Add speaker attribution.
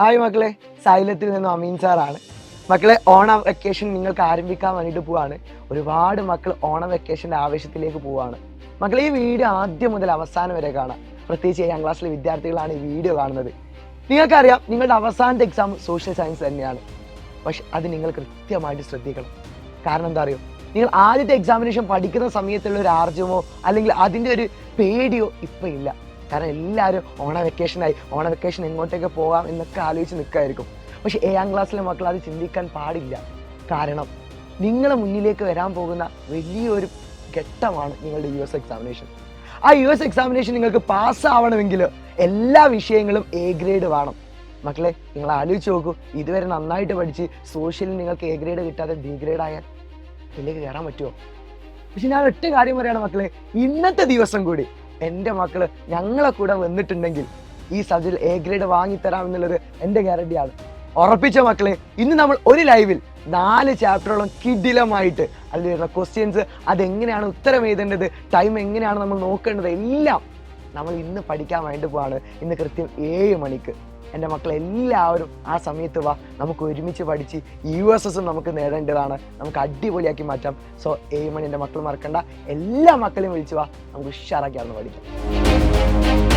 Speaker 1: Hi മക്കളെ, സൈലത്തിൽ നിന്നും അമീൻ സാറാണ്. മക്കളെ, ഓണം വെക്കേഷൻ നിങ്ങൾക്ക് ആരംഭിക്കാൻ വേണ്ടിയിട്ട് പോവാണ്. ഒരുപാട് മക്കൾ ഓണം വെക്കേഷൻ്റെ ആവേശത്തിലേക്ക് പോവാണ്. മക്കളെ, ഈ വീഡിയോ ആദ്യം മുതൽ അവസാനം വരെ കാണാം. പ്രത്യേകിച്ച് 7ാം ക്ലാസ്സിലെ വിദ്യാർത്ഥികളാണ് ഈ വീഡിയോ കാണുന്നത്. നിങ്ങൾക്കറിയാം, നിങ്ങളുടെ അവസാനത്തെ എക്സാം സോഷ്യൽ സയൻസ് തന്നെയാണ്. പക്ഷെ അത് നിങ്ങൾ കൃത്യമായിട്ട് ശ്രദ്ധിക്കണം. കാരണം എന്താ അറിയോ, നിങ്ങൾ ആദ്യത്തെ എക്സാമിനേഷൻ പഠിക്കുന്ന സമയത്തുള്ള ഒരു ആർജവമോ അല്ലെങ്കിൽ അതിൻ്റെ ഒരു പേടിയോ ഇപ്പം ഇല്ല. കാരണം എല്ലാവരും ഓണ വെക്കേഷൻ എങ്ങോട്ടേക്ക് പോകാം എന്നൊക്കെ ആലോചിച്ച് നിൽക്കുമായിരിക്കും. പക്ഷെ 7ാം ക്ലാസ്സിലെ മക്കൾ അത് ചിന്തിക്കാൻ പാടില്ല. കാരണം നിങ്ങളെ മുന്നിലേക്ക് വരാൻ പോകുന്ന വലിയൊരു ഘട്ടമാണ് നിങ്ങളുടെ US എക്സാമിനേഷൻ. ആ US എക്സാമിനേഷൻ നിങ്ങൾക്ക് പാസ്സാവണമെങ്കിൽ എല്ലാ വിഷയങ്ങളും A ഗ്രേഡ് വേണം. മക്കളെ, നിങ്ങൾ ആലോചിച്ച് നോക്കൂ, ഇതുവരെ നന്നായിട്ട് പഠിച്ച് സോഷ്യലിൽ നിങ്ങൾക്ക് A ഗ്രേഡ് കിട്ടാതെ B ഗ്രേഡ് ആയാൽ ഇതിലേക്ക് കയറാൻ പറ്റുമോ? പക്ഷെ ഞാൻ ഒറ്റ കാര്യം പറയാണ് മക്കളെ, ഇന്നത്തെ ദിവസം കൂടി എൻ്റെ മക്കള് ഞങ്ങളെ കൂടെ വന്നിട്ടുണ്ടെങ്കിൽ ഈ സബ്ജക്റ്റിൽ A ഗ്രേഡ് വാങ്ങിത്തരാം എന്നുള്ളത് എൻ്റെ ഗ്യാരണ്ടിയാണ്. ഉറപ്പിച്ച മക്കളെ, ഇന്ന് നമ്മൾ ഒരു ലൈവിൽ 4 ചാപ്റ്ററോളം കിടിലമായിട്ട് അതിൽ വരുന്ന ക്വസ്റ്റ്യൻസ്, അതെങ്ങനെയാണ് ഉത്തരം എഴുതേണ്ടത്, ടൈം എങ്ങനെയാണ് നമ്മൾ നോക്കേണ്ടത്, എല്ലാം നമ്മൾ ഇന്ന് പഠിക്കാൻ വേണ്ടി പോവാണ്. ഇന്ന് കൃത്യം 7 മണിക്ക്. എൻ്റെ മക്കളെല്ലാവരും ആ സമയത്ത് വാ, നമുക്ക് ഒരുമിച്ച് പഠിച്ച് USS നമുക്ക് നേടേണ്ടതാണ്. നമുക്ക് അടിപൊളിയാക്കി മാറ്റാം. സോ 7 മണി എൻ്റെ മക്കൾ മറക്കണ്ട. എല്ലാ മക്കളെയും വിളിച്ച് വാ, നമുക്ക് ഉഷാറാക്കി അന്ന് പഠിക്കാം.